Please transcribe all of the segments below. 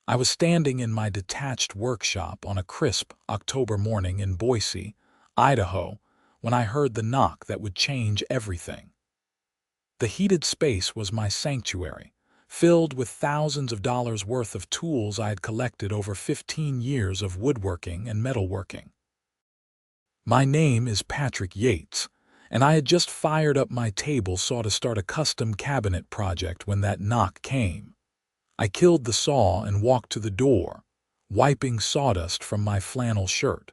I was standing in my detached workshop on a crisp October morning in Boise, Idaho, when I heard the knock that would change everything. The heated space was my sanctuary, filled with thousands of dollars worth of tools I had collected over 15 years of woodworking and metalworking. My name is Patrick Yates, and I had just fired up my table saw to start a custom cabinet project when that knock came. I killed the saw and walked to the door, wiping sawdust from my flannel shirt.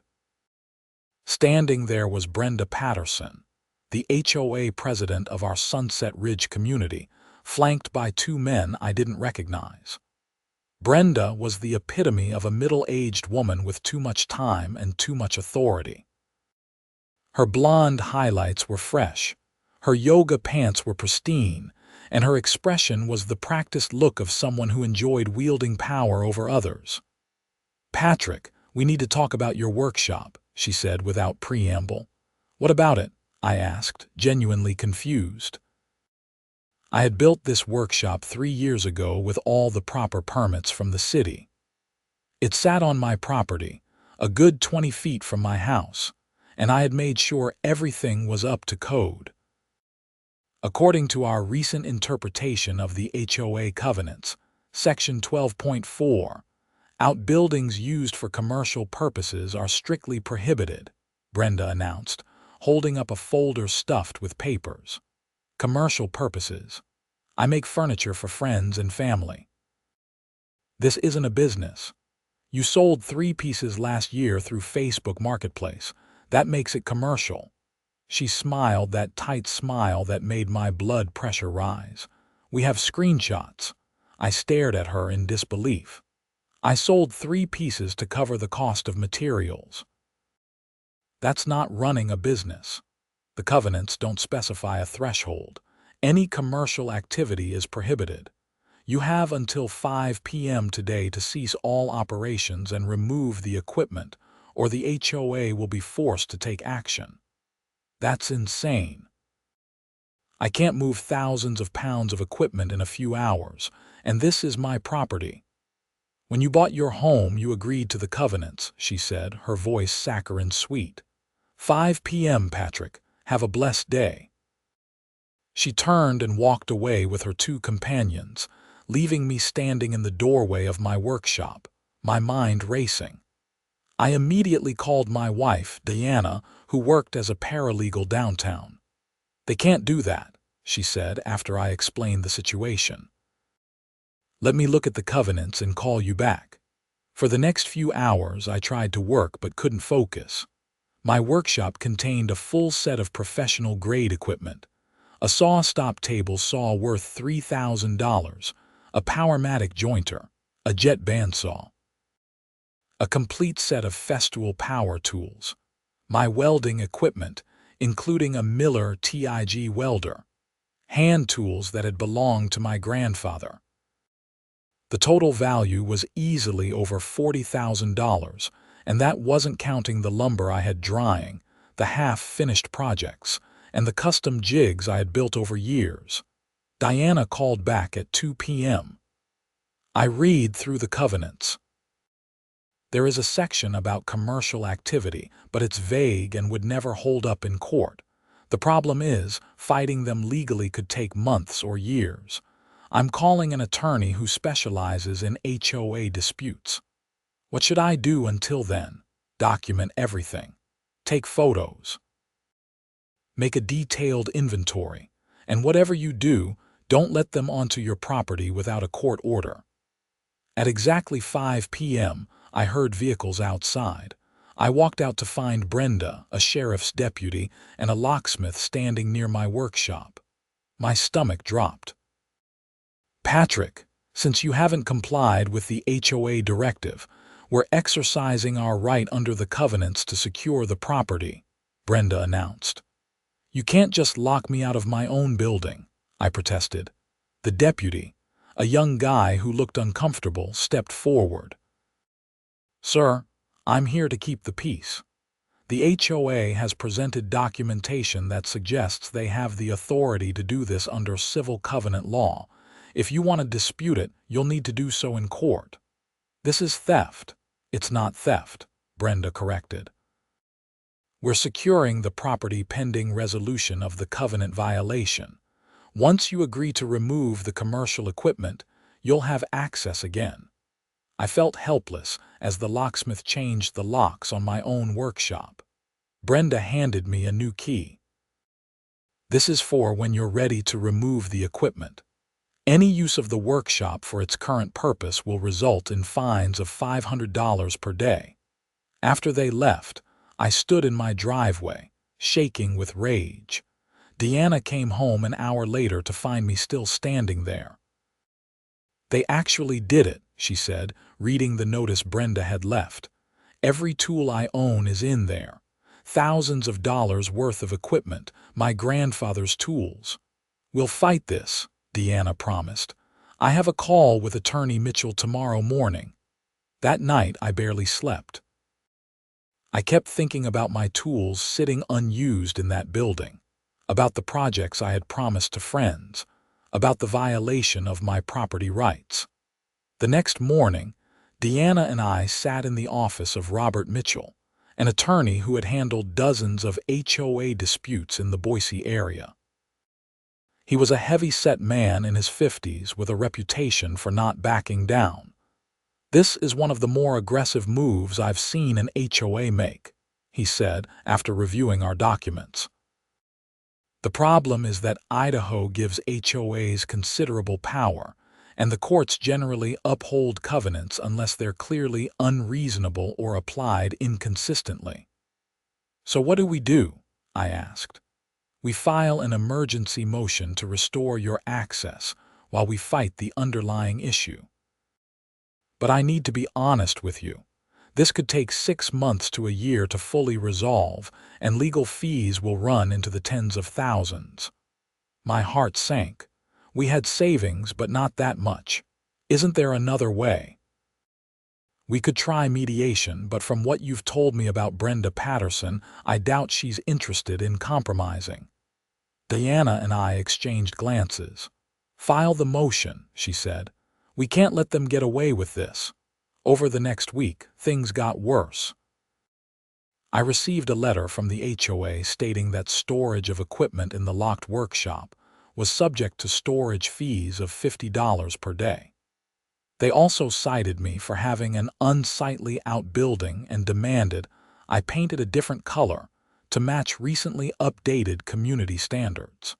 Standing there was Brenda Patterson, the HOA president of our Sunset Ridge community, flanked by two men I didn't recognize. Brenda was the epitome of a middle-aged woman with too much time and too much authority. Her blonde highlights were fresh, her yoga pants were pristine, and her expression was the practiced look of someone who enjoyed wielding power over others. "Patrick, we need to talk about your workshop," she said without preamble. "What about it?" I asked, genuinely confused. I had built this workshop 3 years ago with all the proper permits from the city. It sat on my property, a good 20 feet from my house, and I had made sure everything was up to code. According to our recent interpretation of the HOA covenants, Section 12.4, outbuildings used for commercial purposes are strictly prohibited, Brenda announced, holding up a folder stuffed with papers. "Commercial purposes. I make furniture for friends and family. This isn't a business. You sold 3 pieces last year through Facebook Marketplace. That makes it commercial." She smiled that tight smile that made my blood pressure rise. "We have screenshots." I stared at her in disbelief. "I sold 3 pieces to cover the cost of materials." "That's not running a business. The covenants don't specify a threshold. Any commercial activity is prohibited. You have until 5 p.m. today to cease all operations and remove the equipment, or the HOA will be forced to take action." "That's insane. I can't move thousands of pounds of equipment in a few hours, and this is my property." "When you bought your home, you agreed to the covenants," she said, her voice saccharine sweet. 5 p.m., Patrick. Have a blessed day." She turned and walked away with her 2 companions, leaving me standing in the doorway of my workshop, my mind racing. I immediately called my wife, Diana, who worked as a paralegal downtown. "They can't do that," she said after I explained the situation. "Let me look at the covenants and call you back." For the next few hours I tried to work but couldn't focus. My workshop contained a full set of professional-grade equipment. A saw-stop table saw worth $3,000, a Powermatic jointer, a jet bandsaw, a complete set of Festool power tools, my welding equipment, including a Miller TIG welder, hand tools that had belonged to my grandfather. The total value was easily over $40,000, and that wasn't counting the lumber I had drying, the half-finished projects, and the custom jigs I had built over years. Diana called back at 2 p.m. I read through the covenants. There is a section about commercial activity, but it's vague and would never hold up in court. The problem is, fighting them legally could take months or years. I'm calling an attorney who specializes in HOA disputes. What should I do until then? Document everything. Take photos. Make a detailed inventory. And whatever you do, don't let them onto your property without a court order. At exactly 5 p.m., I heard vehicles outside. I walked out to find Brenda, a sheriff's deputy, and a locksmith standing near my workshop. My stomach dropped. "Patrick, since you haven't complied with the HOA directive, we're exercising our right under the covenants to secure the property," Brenda announced. "You can't just lock me out of my own building," I protested. The deputy, a young guy who looked uncomfortable, stepped forward. "Sir, I'm here to keep the peace. The HOA has presented documentation that suggests they have the authority to do this under civil covenant law. If you want to dispute it, you'll need to do so in court." This is theft. It's not theft, Brenda corrected. We're securing the property pending resolution of the covenant violation. Once you agree to remove the commercial equipment, you'll have access again. I felt helpless as the locksmith changed the locks on my own workshop. Brenda handed me a new key. This is for when you're ready to remove the equipment. Any use of the workshop for its current purpose will result in fines of $500 per day. After they left, I stood in my driveway, shaking with rage. Deanna came home an hour later to find me still standing there. They actually did it, she said, reading the notice Brenda had left. Every tool I own is in there. Thousands of dollars worth of equipment, my grandfather's tools. We'll fight this, Deanna promised. I have a call with Attorney Mitchell tomorrow morning. That night I barely slept. I kept thinking about my tools sitting unused in that building, about the projects I had promised to friends, about the violation of my property rights. The next morning, Deanna and I sat in the office of Robert Mitchell, an attorney who had handled dozens of HOA disputes in the Boise area. He was a heavy-set man in his 50s with a reputation for not backing down. "This is one of the more aggressive moves I've seen an HOA make," he said after reviewing our documents. "The problem is that Idaho gives HOAs considerable power, and the courts generally uphold covenants unless they're clearly unreasonable or applied inconsistently." "So what do?" I asked. "We file an emergency motion to restore your access while we fight the underlying issue. But I need to be honest with you. This could take 6 months to a year to fully resolve, and legal fees will run into the tens of thousands." My heart sank. We had savings, but not that much. Isn't there another way? "We could try mediation, but from what you've told me about Brenda Patterson, I doubt she's interested in compromising." Diana and I exchanged glances. "File the motion," she said. "We can't let them get away with this." Over the next week, things got worse. I received a letter from the HOA stating that storage of equipment in the locked workshop was subject to storage fees of $50 per day. They also cited me for having an unsightly outbuilding and demanded I painted a different color to match recently updated community standards.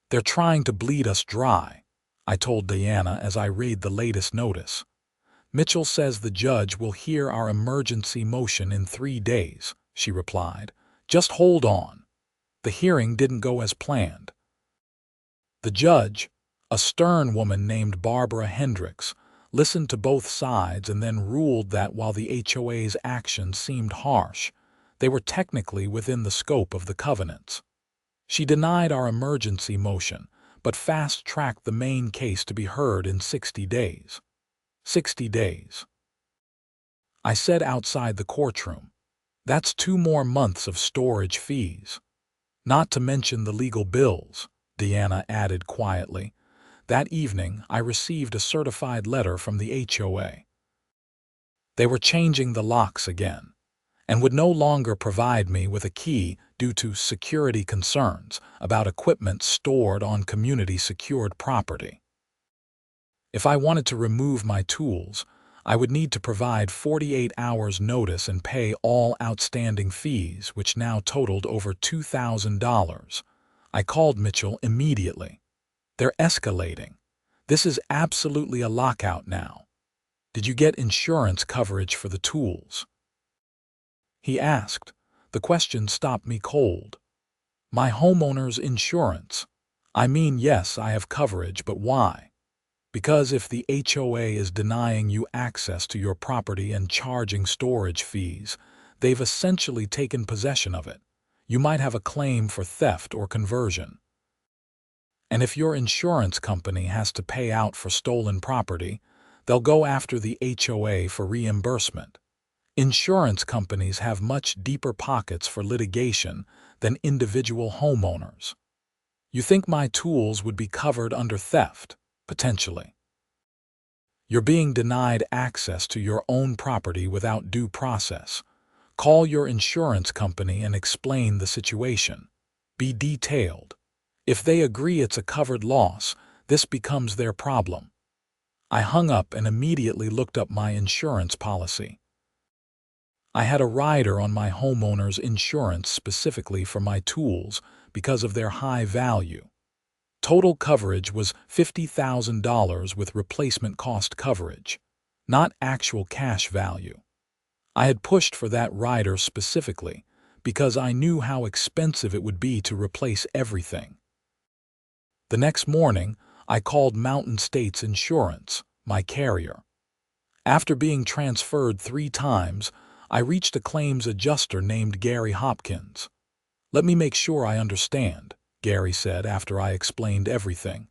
"They're trying to bleed us dry," I told Diana as I read the latest notice. "Mitchell says the judge will hear our emergency motion in 3 days," she replied. "Just hold on." The hearing didn't go as planned. The judge, a stern woman named Barbara Hendricks, listened to both sides and then ruled that while the HOA's actions seemed harsh, they were technically within the scope of the covenants. She denied our emergency motion, but fast-tracked the main case to be heard in 60 days. 60 days. I said outside the courtroom, "That's 2 more months of storage fees." "Not to mention the legal bills," Deanna added quietly. That evening, I received a certified letter from the HOA. They were changing the locks again, and would no longer provide me with a key due to security concerns about equipment stored on community-secured property. If I wanted to remove my tools, I would need to provide 48 hours notice and pay all outstanding fees, which now totaled over $2,000. I called Mitchell immediately. "They're escalating. This is absolutely a lockout now. Did you get insurance coverage for the tools?" He asked. The question stopped me cold. "My homeowner's insurance. I mean, yes, I have coverage, but why?" "Because if the HOA is denying you access to your property and charging storage fees, they've essentially taken possession of it. You might have a claim for theft or conversion. And if your insurance company has to pay out for stolen property, they'll go after the HOA for reimbursement. Insurance companies have much deeper pockets for litigation than individual homeowners. You think my tools would be covered under theft? Potentially. You're being denied access to your own property without due process. Call your insurance company and explain the situation. Be detailed. If they agree it's a covered loss, this becomes their problem. I hung up and immediately looked up my insurance policy. I had a rider on my homeowner's insurance specifically for my tools because of their high value. Total coverage was $50,000 with replacement cost coverage, not actual cash value. I had pushed for that rider specifically because I knew how expensive it would be to replace everything. The next morning, I called Mountain States Insurance, my carrier. After being transferred 3 times, I reached a claims adjuster named Gary Hopkins. "Let me make sure I understand," Gary said after I explained everything.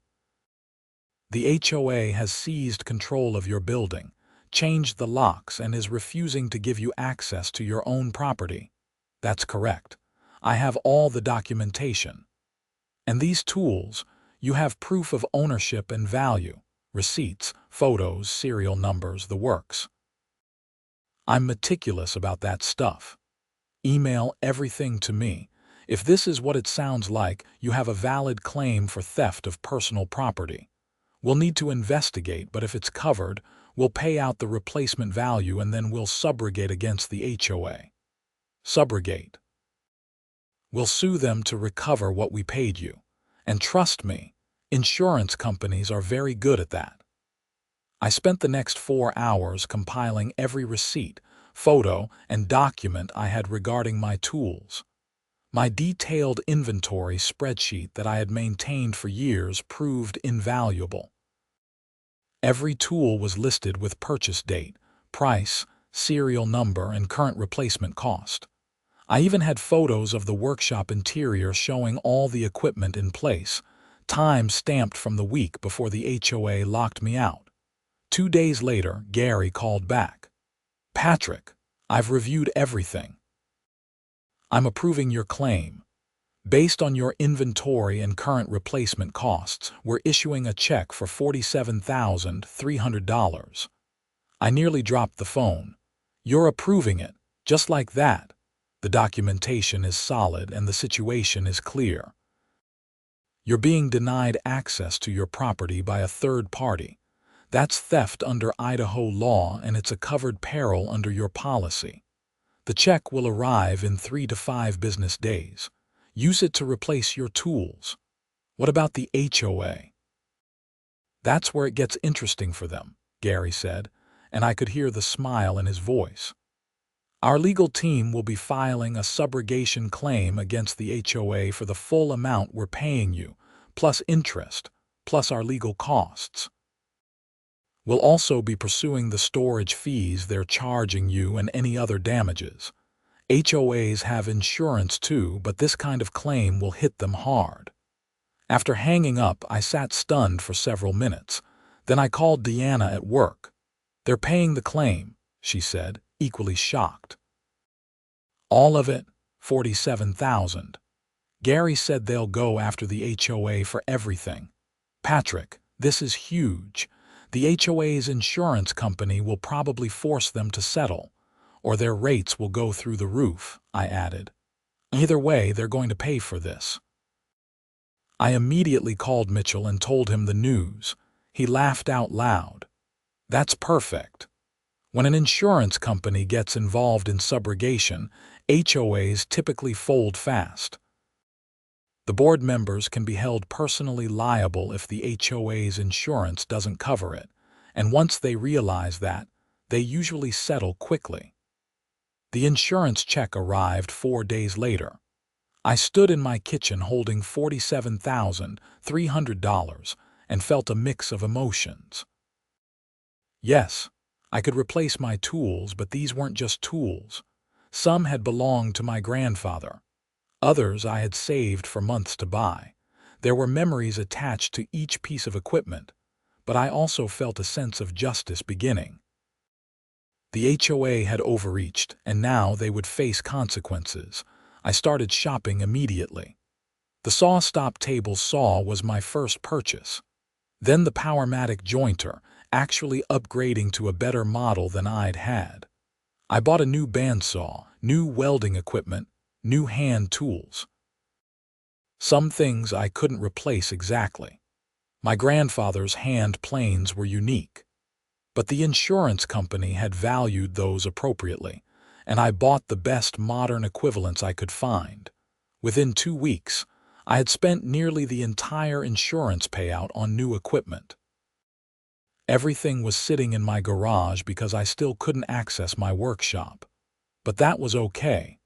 "The HOA has seized control of your building, changed the locks, and is refusing to give you access to your own property." "That's correct. I have all the documentation. And these tools, you have proof of ownership and value, receipts, photos, serial numbers, the works." "I'm meticulous about that stuff. Email everything to me. If this is what it sounds like, you have a valid claim for theft of personal property. We'll need to investigate, but if it's covered, we'll pay out the replacement value and then we'll subrogate against the HOA. Subrogate. We'll sue them to recover what we paid you. And trust me, insurance companies are very good at that." I spent the next 4 hours compiling every receipt, photo, and document I had regarding my tools. My detailed inventory spreadsheet that I had maintained for years proved invaluable. Every tool was listed with purchase date, price, serial number, and current replacement cost. I even had photos of the workshop interior showing all the equipment in place, time stamped from the week before the HOA locked me out. 2 days later, Gary called back. "Patrick, I've reviewed everything. I'm approving your claim. Based on your inventory and current replacement costs, we're issuing a check for $47,300. I nearly dropped the phone. "You're approving it, just like that. The documentation is solid and the situation is clear. You're being denied access to your property by a third party. That's theft under Idaho law, and it's a covered peril under your policy. The check will arrive in 3 to 5 business days. Use it to replace your tools." "What about the HOA?" "That's where it gets interesting for them," Gary said, and I could hear the smile in his voice. "Our legal team will be filing a subrogation claim against the HOA for the full amount we're paying you, plus interest, plus our legal costs. We'll also be pursuing the storage fees they're charging you and any other damages. HOAs have insurance too, but this kind of claim will hit them hard." After hanging up, I sat stunned for several minutes. Then I called Deanna at work. "They're paying the claim," she said, equally shocked. "All of it? $47,000. Gary said they'll go after the HOA for everything." "Patrick, this is huge. The HOA's insurance company will probably force them to settle, or their rates will go through the roof," I added. "Either way, they're going to pay for this." I immediately called Mitchell and told him the news. He laughed out loud. "That's perfect. When an insurance company gets involved in subrogation, HOAs typically fold fast. The board members can be held personally liable if the HOA's insurance doesn't cover it, and once they realize that, they usually settle quickly." The insurance check arrived 4 days later. I stood in my kitchen holding $47,300 and felt a mix of emotions. Yes, I could replace my tools, but these weren't just tools. Some had belonged to my grandfather. Others I had saved for months to buy. There were memories attached to each piece of equipment, but I also felt a sense of justice beginning. The HOA had overreached, and now they would face consequences. I started shopping immediately. The saw stop table saw was my first purchase. Then the Powermatic jointer, actually upgrading to a better model than I'd had. I bought a new bandsaw, new welding equipment, new hand tools. Some things I couldn't replace exactly. My grandfather's hand planes were unique, but the insurance company had valued those appropriately, and I bought the best modern equivalents I could find. Within 2 weeks, I had spent nearly the entire insurance payout on new equipment. Everything was sitting in my garage because I still couldn't access my workshop. But that was okay.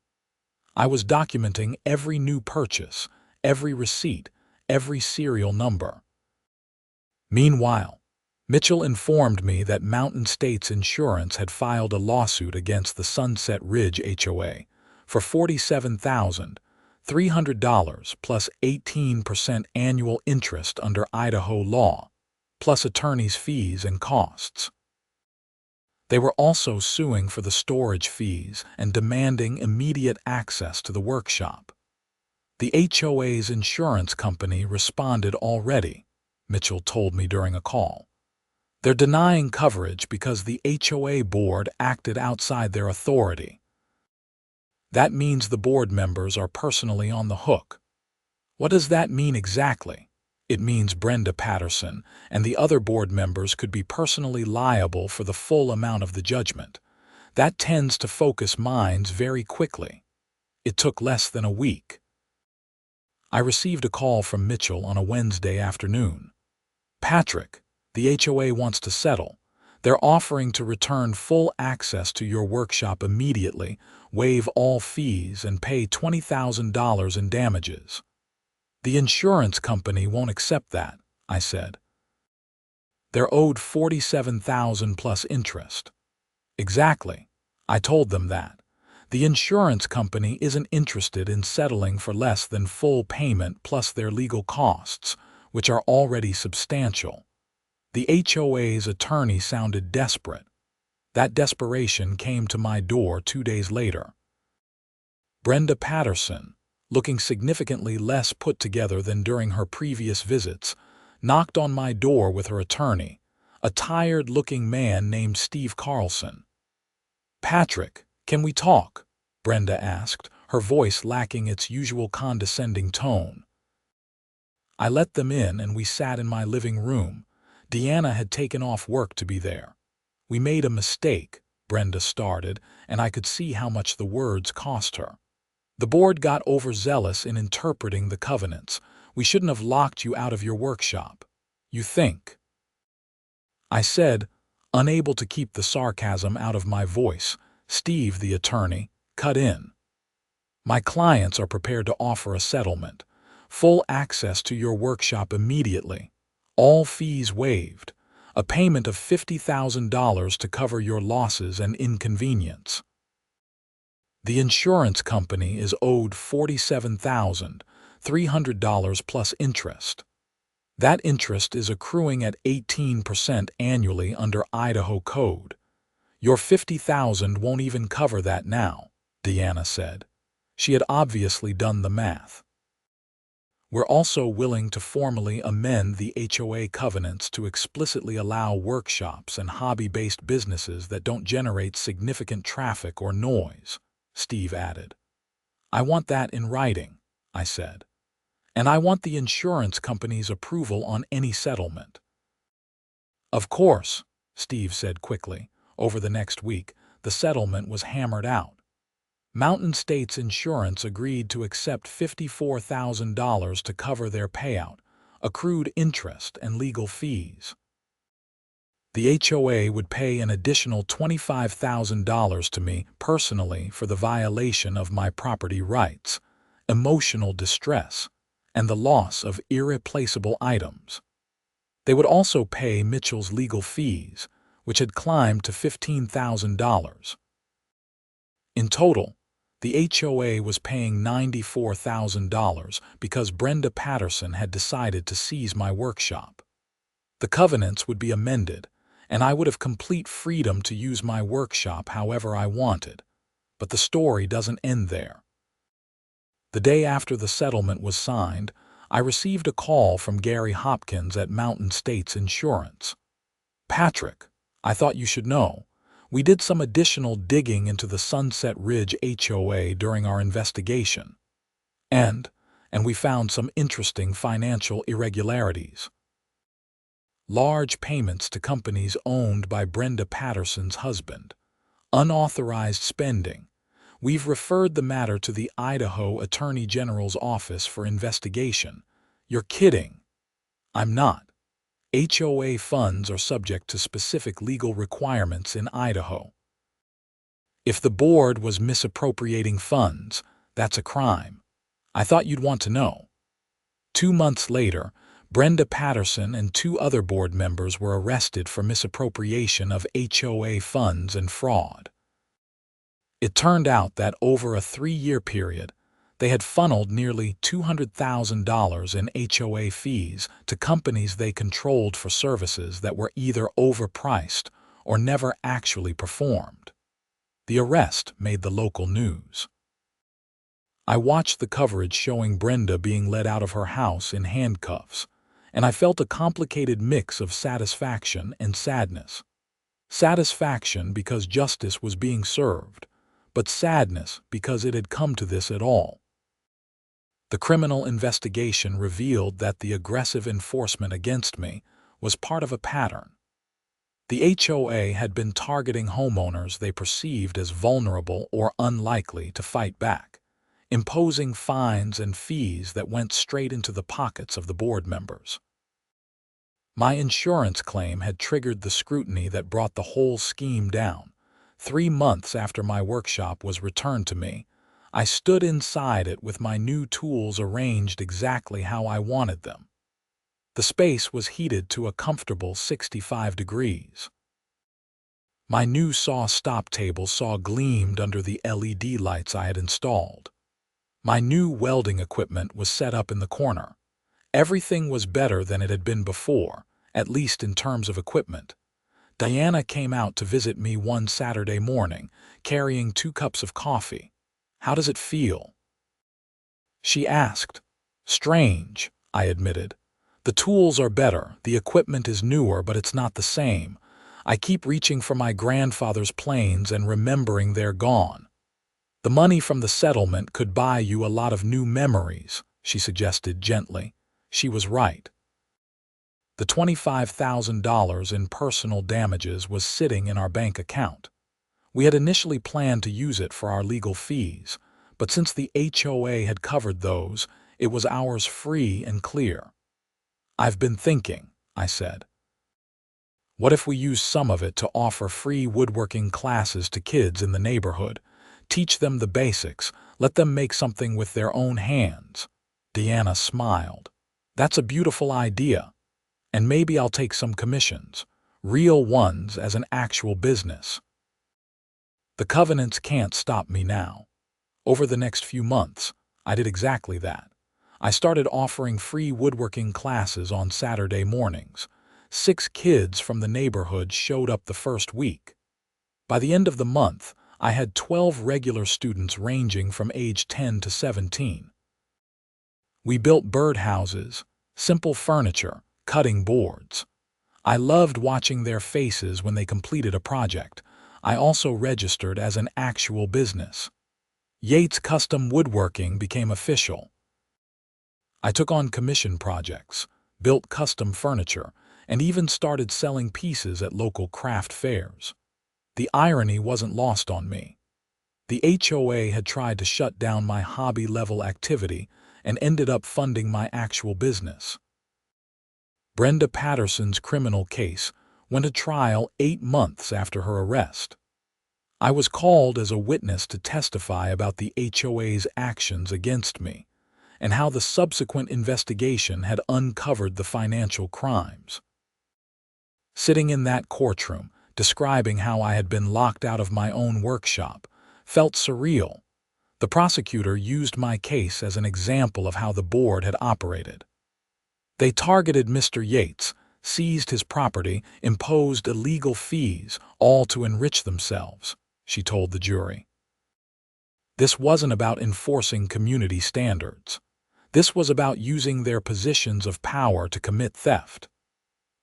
I was documenting every new purchase, every receipt, every serial number. Meanwhile, Mitchell informed me that Mountain States Insurance had filed a lawsuit against the Sunset Ridge HOA for $47,300 plus 18% annual interest under Idaho law, plus attorney's fees and costs. They were also suing for the storage fees and demanding immediate access to the workshop. The HOA's insurance company responded already, Mitchell told me during a call. They're denying coverage because the HOA board acted outside their authority. That means the board members are personally on the hook. What does that mean exactly? It means Brenda Patterson and the other board members could be personally liable for the full amount of the judgment. That tends to focus minds very quickly. It took less than a week. I received a call from Mitchell on a Wednesday afternoon. Patrick, the HOA wants to settle. They're offering to return full access to your workshop immediately, waive all fees, and pay $20,000 in damages. The insurance company won't accept that, I said. They're owed $47,000 plus interest. Exactly. I told them that. The insurance company isn't interested in settling for less than full payment plus their legal costs, which are already substantial. The HOA's attorney sounded desperate. That desperation came to my door 2 days later. Brenda Patterson, looking significantly less put together than during her previous visits, knocked on my door with her attorney, a tired-looking man named Steve Carlson. "Patrick, can we talk?" Brenda asked, her voice lacking its usual condescending tone. I let them in and we sat in my living room. Deanna had taken off work to be there. "We made a mistake," Brenda started, and I could see how much the words cost her. "The board got overzealous in interpreting the covenants. We shouldn't have locked you out of your workshop. You think?" I said, unable to keep the sarcasm out of my voice. Steve, the attorney, cut in. "My clients are prepared to offer a settlement. Full access to your workshop immediately. All fees waived. A payment of $50,000 to cover your losses and inconvenience. The insurance company is owed $47,300 plus interest. That interest is accruing at 18% annually under Idaho code. Your $50,000 won't even cover that now," Deanna said. She had obviously done the math. "We're also willing to formally amend the HOA covenants to explicitly allow workshops and hobby-based businesses that don't generate significant traffic or noise," Steve added. "I want that in writing," I said. "And I want the insurance company's approval on any settlement." "Of course," Steve said quickly. Over the next week, the settlement was hammered out. Mountain States Insurance agreed to accept $54,000 to cover their payout, accrued interest, and legal fees. The HOA would pay an additional $25,000 to me personally for the violation of my property rights, emotional distress, and the loss of irreplaceable items. They would also pay Mitchell's legal fees, which had climbed to $15,000. In total, the HOA was paying $94,000 because Brenda Patterson had decided to seize my workshop. The covenants would be amended, and I would have complete freedom to use my workshop however I wanted. But the story doesn't end there. The day after the settlement was signed, I received a call from Gary Hopkins at Mountain States Insurance. Patrick, I thought you should know. We did some additional digging into the Sunset Ridge HOA during our investigation. And we found some interesting financial irregularities. Large payments to companies owned by Brenda Patterson's husband. Unauthorized spending. We've referred the matter to the Idaho Attorney General's office for investigation. You're kidding. I'm not. HOA funds are subject to specific legal requirements in Idaho. If the board was misappropriating funds, that's a crime. I thought you'd want to know. 2 months later, Brenda Patterson and 2 other board members were arrested for misappropriation of HOA funds and fraud. It turned out that over a 3-year period, they had funneled nearly $200,000 in HOA fees to companies they controlled for services that were either overpriced or never actually performed. The arrest made the local news. I watched the coverage showing Brenda being led out of her house in handcuffs, and I felt a complicated mix of satisfaction and sadness. Satisfaction because justice was being served, but sadness because it had come to this at all. The criminal investigation revealed that the aggressive enforcement against me was part of a pattern. The HOA had been targeting homeowners they perceived as vulnerable or unlikely to fight back, imposing fines and fees that went straight into the pockets of the board members. My insurance claim had triggered the scrutiny that brought the whole scheme down. 3 months after my workshop was returned to me, I stood inside it with my new tools arranged exactly how I wanted them. The space was heated to a comfortable 65 degrees. My new saw-stop table saw gleamed under the LED lights I had installed. My new welding equipment was set up in the corner. Everything was better than it had been before, at least in terms of equipment. Diana came out to visit me one Saturday morning, carrying 2 cups of coffee. "How does it feel?" she asked. "Strange," I admitted. "The tools are better, the equipment is newer, but it's not the same. I keep reaching for my grandfather's planes and remembering they're gone." "The money from the settlement could buy you a lot of new memories," she suggested gently. She was right. The $25,000 in personal damages was sitting in our bank account. We had initially planned to use it for our legal fees, but since the HOA had covered those, it was ours free and clear. "I've been thinking," I said. "What if we use some of it to offer free woodworking classes to kids in the neighborhood? Teach them the basics, let them make something with their own hands." Deanna smiled. "That's a beautiful idea. And maybe I'll take some commissions, real ones as an actual business." The covenants can't stop me now. Over the next few months, I did exactly that. I started offering free woodworking classes on Saturday mornings. 6 kids from the neighborhood showed up the first week. By the end of the month, I had 12 regular students ranging from age 10 to 17. We built birdhouses, simple furniture, cutting boards. I loved watching their faces when they completed a project. I also registered as an actual business. Yates Custom Woodworking became official. I took on commission projects, built custom furniture, and even started selling pieces at local craft fairs. The irony wasn't lost on me. The HOA had tried to shut down my hobby-level activity and ended up funding my actual business. Brenda Patterson's criminal case went to trial 8 months after her arrest. I was called as a witness to testify about the HOA's actions against me and how the subsequent investigation had uncovered the financial crimes. Sitting in that courtroom, describing how I had been locked out of my own workshop, felt surreal. The prosecutor used my case as an example of how the board had operated. They targeted Mr. Yates, seized his property, imposed illegal fees, all to enrich themselves, she told the jury. This wasn't about enforcing community standards. This was about using their positions of power to commit theft.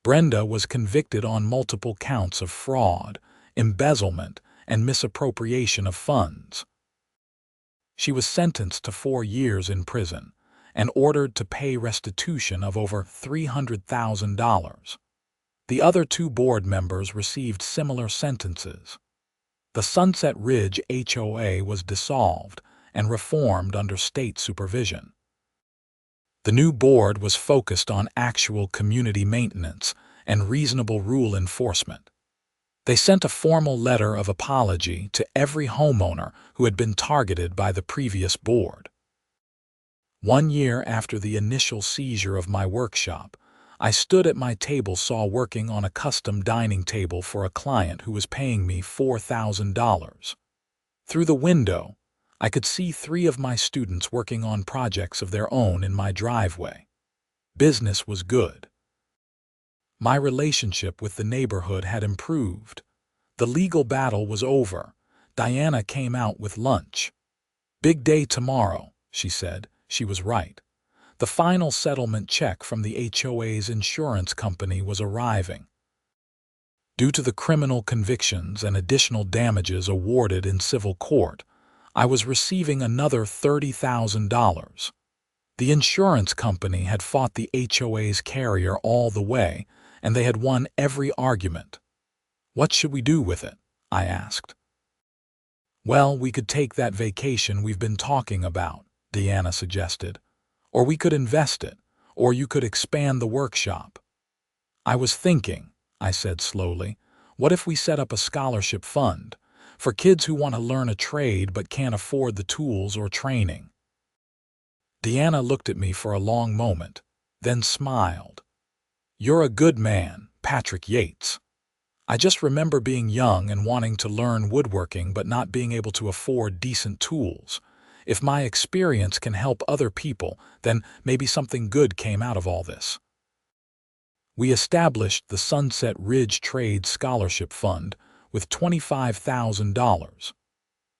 Brenda was convicted on multiple counts of fraud, embezzlement, and misappropriation of funds. She was sentenced to 4 years in prison and ordered to pay restitution of over $300,000. The other 2 board members received similar sentences. The Sunset Ridge HOA was dissolved and reformed under state supervision. The new board was focused on actual community maintenance and reasonable rule enforcement. They sent a formal letter of apology to every homeowner who had been targeted by the previous board. 1 year after the initial seizure of my workshop, I stood at my table saw working on a custom dining table for a client who was paying me $4,000. Through the window, I could see 3 of my students working on projects of their own in my driveway. Business was good. My relationship with the neighborhood had improved. The legal battle was over. Diana came out with lunch. "Big day tomorrow," she said. She was right. The final settlement check from the HOA's insurance company was arriving. Due to the criminal convictions and additional damages awarded in civil court, I was receiving another $30,000. The insurance company had fought the HOA's carrier all the way, and they had won every argument. "What should we do with it?" I asked. "Well, we could take that vacation we've been talking about," Deanna suggested. "Or we could invest it, or you could expand the workshop." "I was thinking," I said slowly, "what if we set up a scholarship fund for kids who want to learn a trade but can't afford the tools or training?" Deanna looked at me for a long moment, then smiled. "You're a good man, Patrick Yates. I just remember being young and wanting to learn woodworking but not being able to afford decent tools. If my experience can help other people, then maybe something good came out of all this." We established the Sunset Ridge Trade Scholarship Fund with $25,000.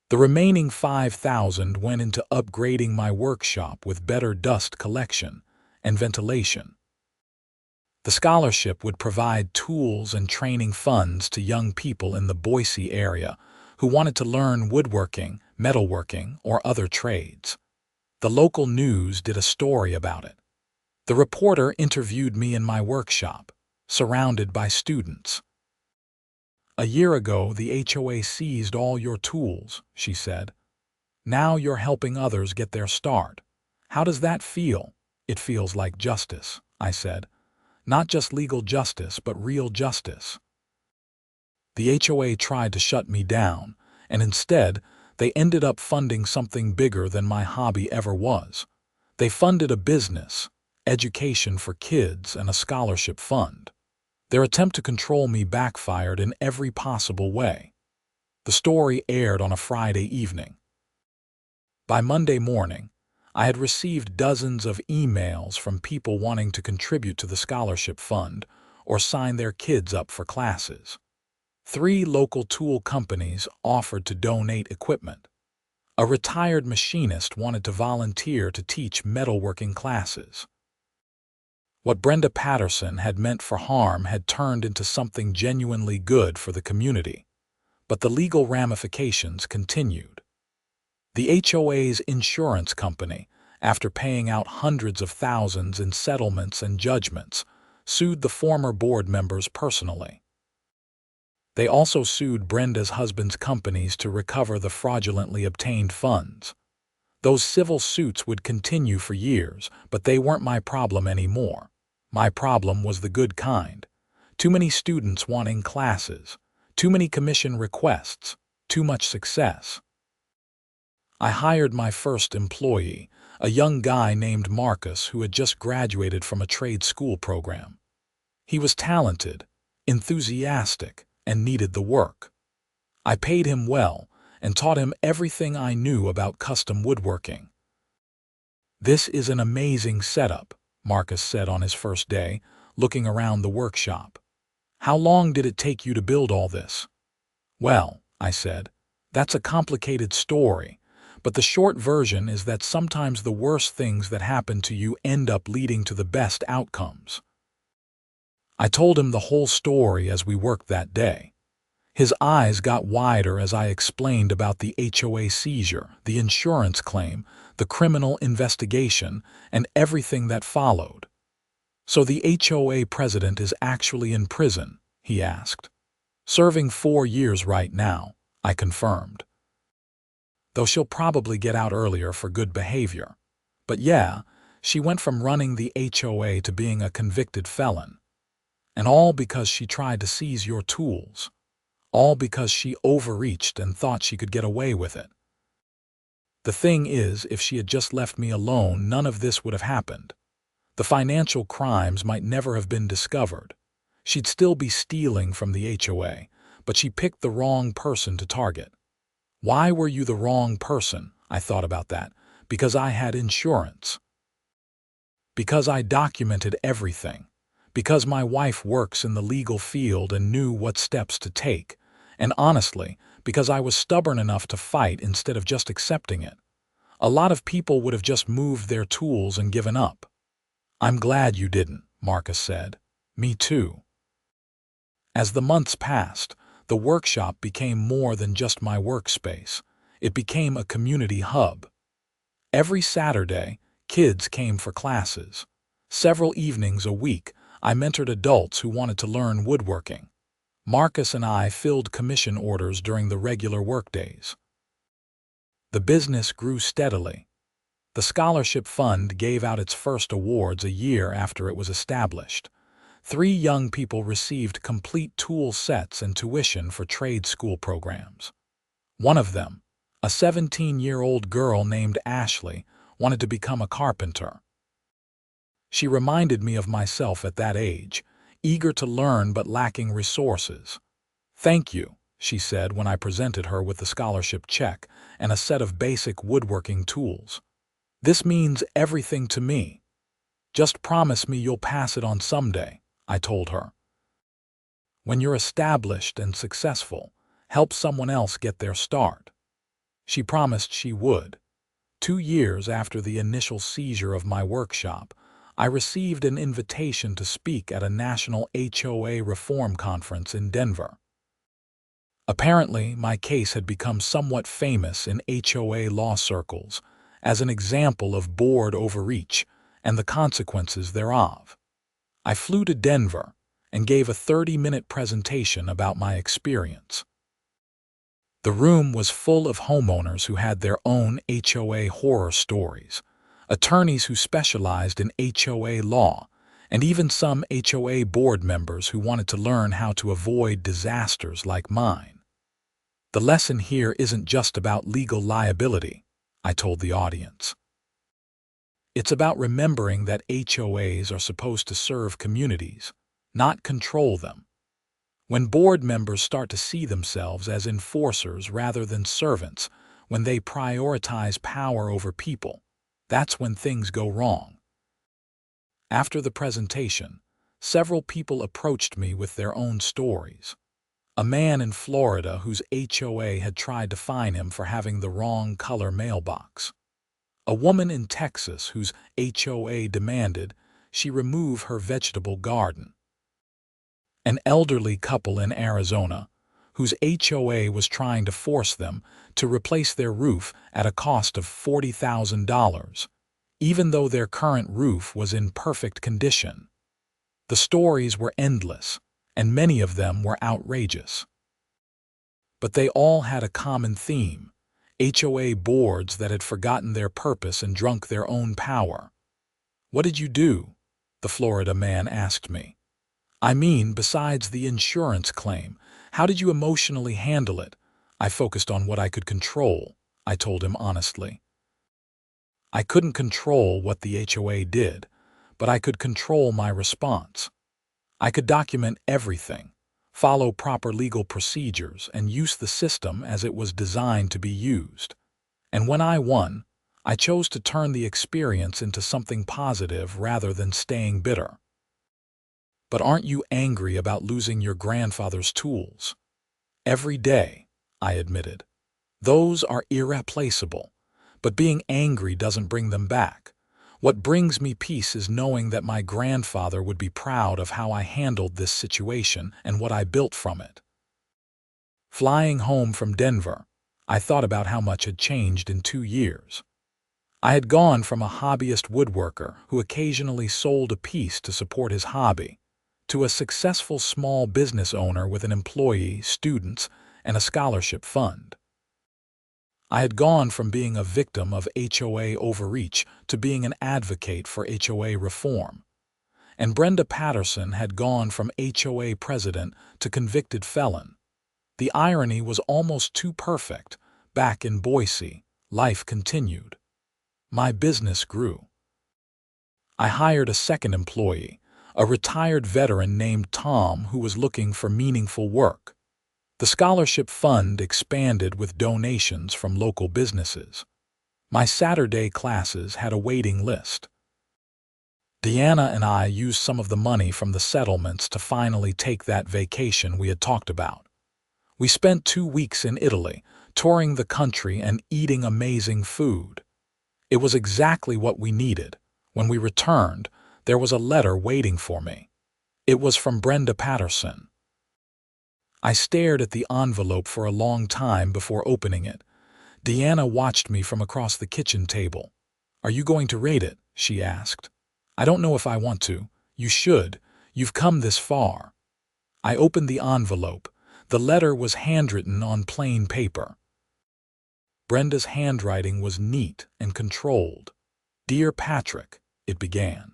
The remaining $5,000 went into upgrading my workshop with better dust collection and ventilation. The scholarship would provide tools and training funds to young people in the Boise area who wanted to learn woodworking, metalworking, or other trades. The local news did a story about it. The reporter interviewed me in my workshop, surrounded by students. "A year ago, the HOA seized all your tools," she said. "Now you're helping others get their start. How does that feel?" "It feels like justice," I said. "Not just legal justice, but real justice." The HOA tried to shut me down, and instead, they ended up funding something bigger than my hobby ever was. They funded a business, education for kids, and a scholarship fund. Their attempt to control me backfired in every possible way. The story aired on a Friday evening. By Monday morning, I had received dozens of emails from people wanting to contribute to the scholarship fund or sign their kids up for classes. 3 local tool companies offered to donate equipment. A retired machinist wanted to volunteer to teach metalworking classes. What Brenda Patterson had meant for harm had turned into something genuinely good for the community, but the legal ramifications continued. The HOA's insurance company, after paying out hundreds of thousands in settlements and judgments, sued the former board members personally. They also sued Brenda's husband's companies to recover the fraudulently obtained funds. Those civil suits would continue for years, but they weren't my problem anymore. My problem was the good kind. Too many students wanting classes, too many commission requests, too much success. I hired my first employee, a young guy named Marcus who had just graduated from a trade school program. He was talented, enthusiastic, and needed the work. I paid him well and taught him everything I knew about custom woodworking. "This is an amazing setup," Marcus said on his first day, looking around the workshop. "How long did it take you to build all this?" "Well," I said, "that's a complicated story, but the short version is that sometimes the worst things that happen to you end up leading to the best outcomes." I told him the whole story as we worked that day. His eyes got wider as I explained about the HOA seizure, the insurance claim, the criminal investigation, and everything that followed. "So the HOA president is actually in prison?" he asked. "Serving 4 years right now," I confirmed. "Though she'll probably get out earlier for good behavior. But yeah, she went from running the HOA to being a convicted felon. And all because she tried to seize your tools. All because she overreached and thought she could get away with it. The thing is, if she had just left me alone, none of this would have happened. The financial crimes might never have been discovered. She'd still be stealing from the HOA, but she picked the wrong person to target." "Why were you the wrong person?" I thought about that. "Because I had insurance. Because I documented everything. Because my wife works in the legal field and knew what steps to take. And honestly, because I was stubborn enough to fight instead of just accepting it. A lot of people would have just moved their tools and given up." "I'm glad you didn't," Marcus said. "Me too." As the months passed, the workshop became more than just my workspace. It became a community hub. Every Saturday, kids came for classes. Several evenings a week, I mentored adults who wanted to learn woodworking. Marcus and I filled commission orders during the regular workdays. The business grew steadily. The scholarship fund gave out its first awards a year after it was established. 3 young people received complete tool sets and tuition for trade school programs. One of them, a 17-year-old girl named Ashley, wanted to become a carpenter. She reminded me of myself at that age, eager to learn but lacking resources. "Thank you," she said when I presented her with the scholarship check and a set of basic woodworking tools. "This means everything to me. Just promise me you'll pass it on someday," I told her. "When you're established and successful, help someone else get their start." She promised she would. 2 years after the initial seizure of my workshop, I received an invitation to speak at a national HOA reform conference in Denver. Apparently, my case had become somewhat famous in HOA law circles as an example of board overreach and the consequences thereof. I flew to Denver and gave a 30-minute presentation about my experience. The room was full of homeowners who had their own HOA horror stories, attorneys who specialized in HOA law, and even some HOA board members who wanted to learn how to avoid disasters like mine. "The lesson here isn't just about legal liability," I told the audience. "It's about remembering that HOAs are supposed to serve communities, not control them. When board members start to see themselves as enforcers rather than servants, when they prioritize power over people, that's when things go wrong." After the presentation, several people approached me with their own stories. A man in Florida whose HOA had tried to fine him for having the wrong color mailbox. A woman in Texas whose HOA demanded she remove her vegetable garden. An elderly couple in Arizona whose HOA was trying to force them to replace their roof at a cost of $40,000, even though their current roof was in perfect condition. The stories were endless, and many of them were outrageous. But they all had a common theme: HOA boards that had forgotten their purpose and drunk their own power. "What did you do?" the Florida man asked me. "I mean, besides the insurance claim, how did you emotionally handle it?" "I focused on what I could control," I told him honestly. I couldn't control what the HOA did, but I could control my response. I could document everything, follow proper legal procedures, and use the system as it was designed to be used. And when I won, I chose to turn the experience into something positive rather than staying bitter. "But aren't you angry about losing your grandfather's tools?" "Every day," I admitted. "Those are irreplaceable, but being angry doesn't bring them back. What brings me peace is knowing that my grandfather would be proud of how I handled this situation and what I built from it. Flying home from Denver, I thought about how much had changed in 2 years. I had gone from a hobbyist woodworker who occasionally sold a piece to support his hobby to a successful small business owner with an employee, students, and a scholarship fund. I had gone from being a victim of HOA overreach to being an advocate for HOA reform. And Brenda Patterson had gone from HOA president to convicted felon. The irony was almost too perfect. Back in Boise, life continued. My business grew. I hired a second employee, a retired veteran named Tom who was looking for meaningful work. The scholarship fund expanded with donations from local businesses. My Saturday classes had a waiting list. Deanna and I used some of the money from the settlements to finally take that vacation we had talked about. We spent 2 weeks in Italy, touring the country and eating amazing food. It was exactly what we needed. When we returned, there was a letter waiting for me. It was from Brenda Patterson. I stared at the envelope for a long time before opening it. Deanna watched me from across the kitchen table. "Are you going to read it?" she asked. "I don't know if I want to." "You should. You've come this far." I opened the envelope. The letter was handwritten on plain paper. Brenda's handwriting was neat and controlled. "Dear Patrick," it began.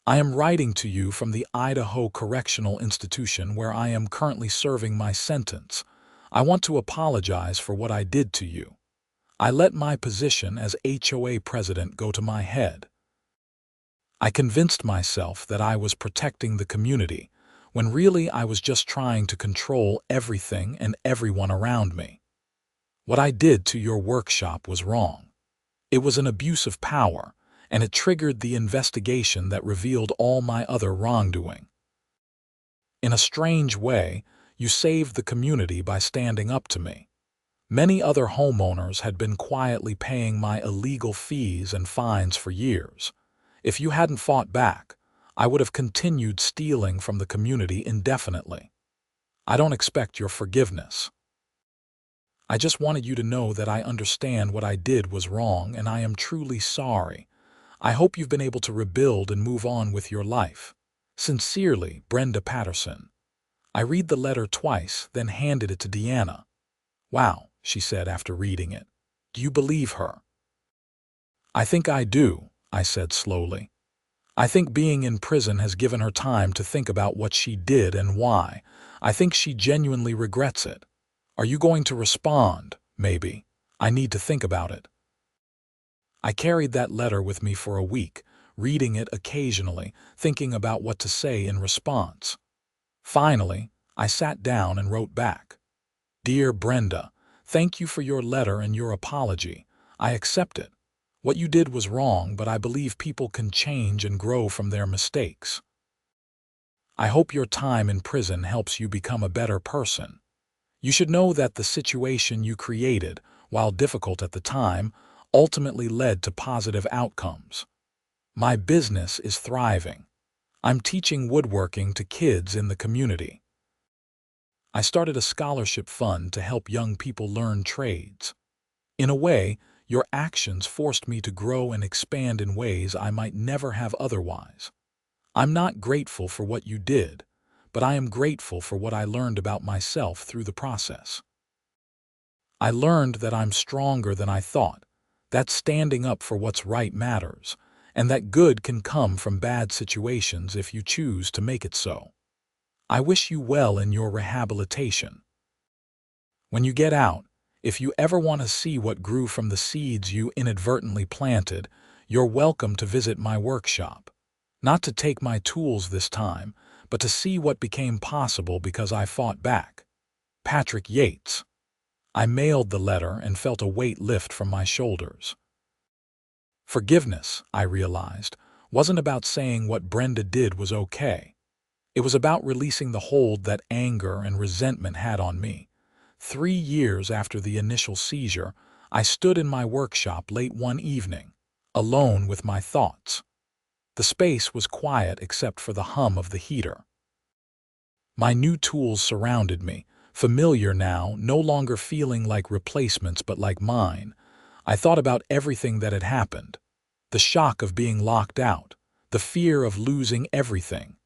"I am writing to you from the Idaho Correctional Institution where I am currently serving my sentence. I want to apologize for what I did to you. I let my position as HOA president go to my head. I convinced myself that I was protecting the community, when really I was just trying to control everything and everyone around me. What I did to your workshop was wrong. It was an abuse of power, and it triggered the investigation that revealed all my other wrongdoing. In a strange way, you saved the community by standing up to me. Many other homeowners had been quietly paying my illegal fees and fines for years. If you hadn't fought back, I would have continued stealing from the community indefinitely. I don't expect your forgiveness. I just wanted you to know that I understand what I did was wrong and I am truly sorry. I hope you've been able to rebuild and move on with your life. Sincerely, Brenda Patterson." I read the letter twice, then handed it to Deanna. "Wow," she said after reading it. "Do you believe her?" "I think I do," I said slowly. "I think being in prison has given her time to think about what she did and why. I think she genuinely regrets it. Are you going to respond? Maybe. I need to think about it." I carried that letter with me for a week, reading it occasionally, thinking about what to say in response. Finally, I sat down and wrote back. "Dear Brenda, thank you for your letter and your apology. I accept it. What you did was wrong, but I believe people can change and grow from their mistakes. I hope your time in prison helps you become a better person. You should know that the situation you created, while difficult at the time, ultimately led to positive outcomes. My business is thriving. I'm teaching woodworking to kids in the community. I started a scholarship fund to help young people learn trades. In a way, your actions forced me to grow and expand in ways I might never have otherwise. I'm not grateful for what you did, but I am grateful for what I learned about myself through the process. I learned that I'm stronger than I thought, that standing up for what's right matters, and that good can come from bad situations if you choose to make it so. I wish you well in your rehabilitation. When you get out, if you ever want to see what grew from the seeds you inadvertently planted, you're welcome to visit my workshop. Not to take my tools this time, but to see what became possible because I fought back. Patrick Yates." I mailed the letter and felt a weight lift from my shoulders. Forgiveness, I realized, wasn't about saying what Brenda did was okay. It was about releasing the hold that anger and resentment had on me. 3 years after the initial seizure, I stood in my workshop late one evening, alone with my thoughts. The space was quiet except for the hum of the heater. My new tools surrounded me, familiar now, no longer feeling like replacements but like mine. I thought about everything that had happened. The shock of being locked out, the fear of losing everything,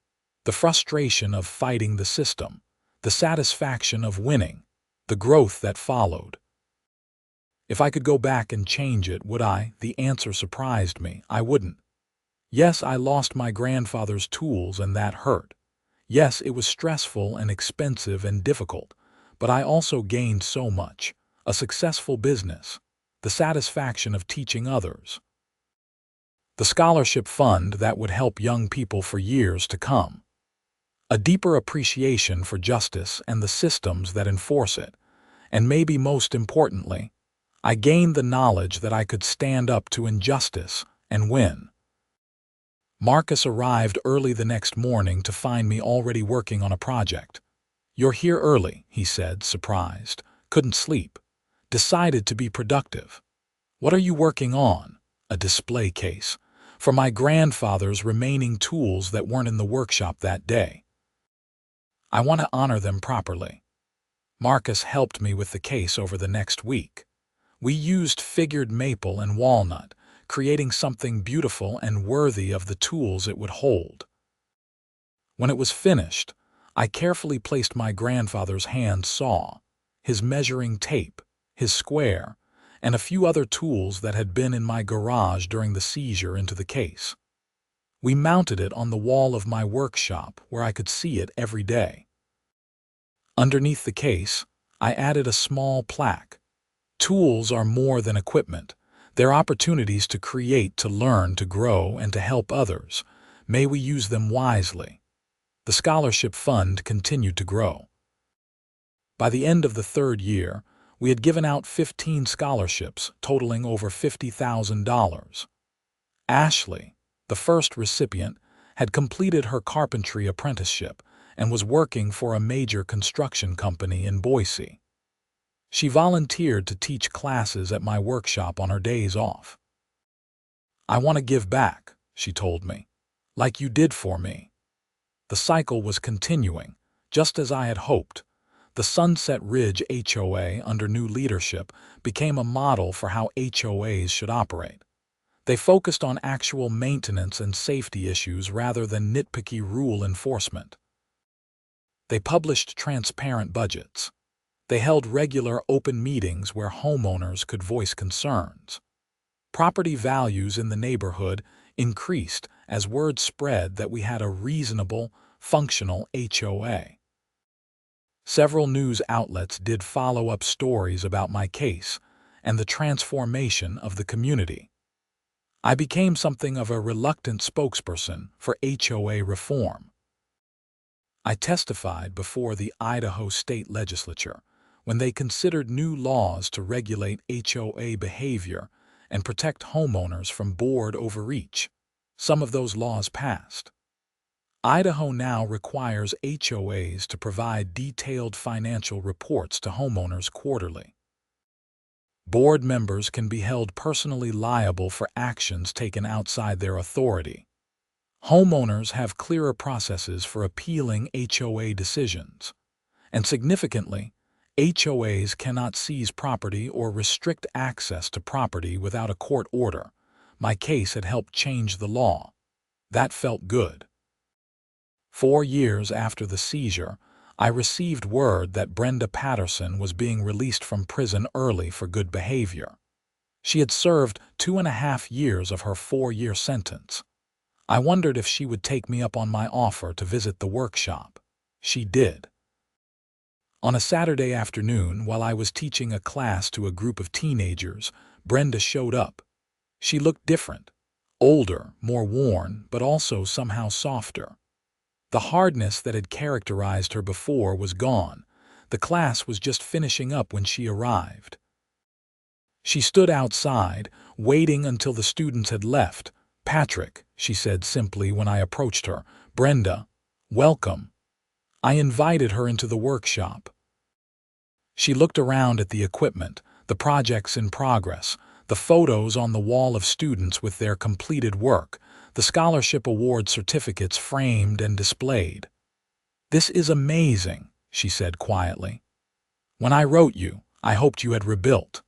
the frustration of fighting the system, the satisfaction of winning, the growth that followed. If I could go back and change it, would I? The answer surprised me. I wouldn't. Yes, I lost my grandfather's tools and that hurt. Yes, it was stressful and expensive and difficult, but I also gained so much. A successful business, the satisfaction of teaching others, the scholarship fund that would help young people for years to come, a deeper appreciation for justice and the systems that enforce it, and maybe most importantly, I gained the knowledge that I could stand up to injustice and win. Marcus arrived early the next morning to find me already working on a project. "You're here early," he said, surprised. "Couldn't sleep. Decided to be productive." "What are you working on?" "A display case. For my grandfather's remaining tools that weren't in the workshop that day. I want to honor them properly." Marcus helped me with the case over the next week. We used figured maple and walnut, creating something beautiful and worthy of the tools it would hold. When it was finished, I carefully placed my grandfather's hand saw, his measuring tape, his square, and a few other tools that had been in my garage during the seizure into the case. We mounted it on the wall of my workshop where I could see it every day. Underneath the case, I added a small plaque. "Tools are more than equipment. They're opportunities to create, to learn, to grow, and to help others. May we use them wisely." The scholarship fund continued to grow. By the end of the third year, we had given out 15 scholarships, totaling over $50,000. Ashley, the first recipient, had completed her carpentry apprenticeship and was working for a major construction company in Boise. She volunteered to teach classes at my workshop on her days off. "I want to give back," she told me, "like you did for me." The cycle was continuing, just as I had hoped. The Sunset Ridge HOA, under new leadership, became a model for how HOAs should operate. They focused on actual maintenance and safety issues rather than nitpicky rule enforcement. They published transparent budgets. They held regular open meetings where homeowners could voice concerns. Property values in the neighborhood increased as word spread that we had a reasonable, functional HOA. Several news outlets did follow-up stories about my case and the transformation of the community. I became something of a reluctant spokesperson for HOA reform. I testified before the Idaho State Legislature when they considered new laws to regulate HOA behavior and protect homeowners from board overreach. Some of those laws passed. Idaho now requires HOAs to provide detailed financial reports to homeowners quarterly. Board members can be held personally liable for actions taken outside their authority. Homeowners have clearer processes for appealing HOA decisions. And significantly, HOAs cannot seize property or restrict access to property without a court order. My case had helped change the law. That felt good. 4 years after the seizure, I received word that Brenda Patterson was being released from prison early for good behavior. She had served 2.5 years of her 4-year sentence. I wondered if she would take me up on my offer to visit the workshop. She did. On a Saturday afternoon, while I was teaching a class to a group of teenagers, Brenda showed up. She looked different, older, more worn, but also somehow softer. The hardness that had characterized her before was gone. The class was just finishing up when she arrived. She stood outside, waiting until the students had left. "Patrick," she said simply when I approached her. "Brenda, welcome." I invited her into the workshop. She looked around at the equipment, the projects in progress, the The photos on the wall of students with their completed work, the scholarship award certificates framed and displayed. "This is amazing," she said quietly. "When I wrote you, I hoped you had rebuilt.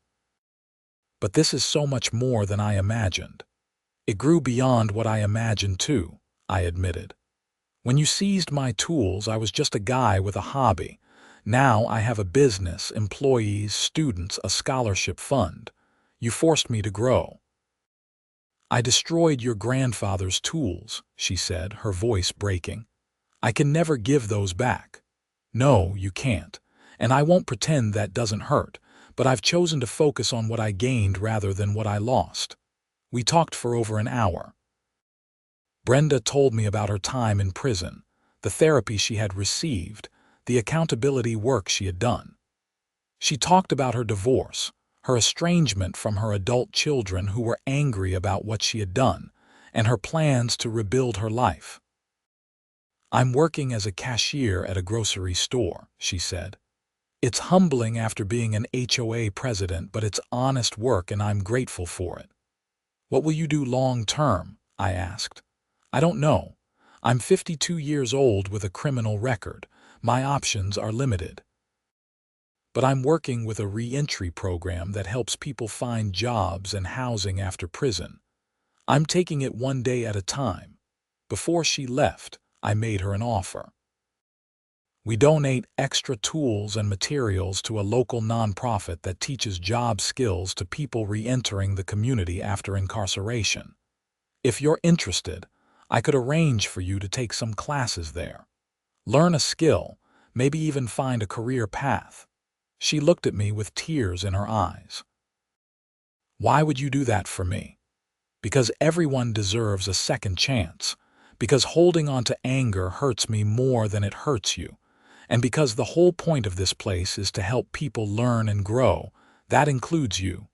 But this is so much more than I imagined." "It grew beyond what I imagined too," I admitted. "When you seized my tools, I was just a guy with a hobby. Now I have a business, employees, students, a scholarship fund. You forced me to grow." "I destroyed your grandfather's tools," she said, her voice breaking. "I can never give those back." "No, you can't. And I won't pretend that doesn't hurt, but I've chosen to focus on what I gained rather than what I lost." We talked for over an hour. Brenda told me about her time in prison, the therapy she had received, the accountability work she had done. She talked about her divorce, her estrangement from her adult children who were angry about what she had done, and her plans to rebuild her life. "I'm working as a cashier at a grocery store," she said. "It's humbling after being an HOA president, but it's honest work and I'm grateful for it." "What will you do long term?" I asked. "I don't know. I'm 52 years old with a criminal record. My options are limited. But I'm working with a re-entry program that helps people find jobs and housing after prison. I'm taking it one day at a time." Before she left, I made her an offer. "We donate extra tools and materials to a local nonprofit that teaches job skills to people re-entering the community after incarceration. If you're interested, I could arrange for you to take some classes there. Learn a skill, maybe even find a career path." She looked at me with tears in her eyes. "Why would you do that for me?" "Because everyone deserves a second chance. Because holding on to anger hurts me more than it hurts you. And because the whole point of this place is to help people learn and grow. That includes you."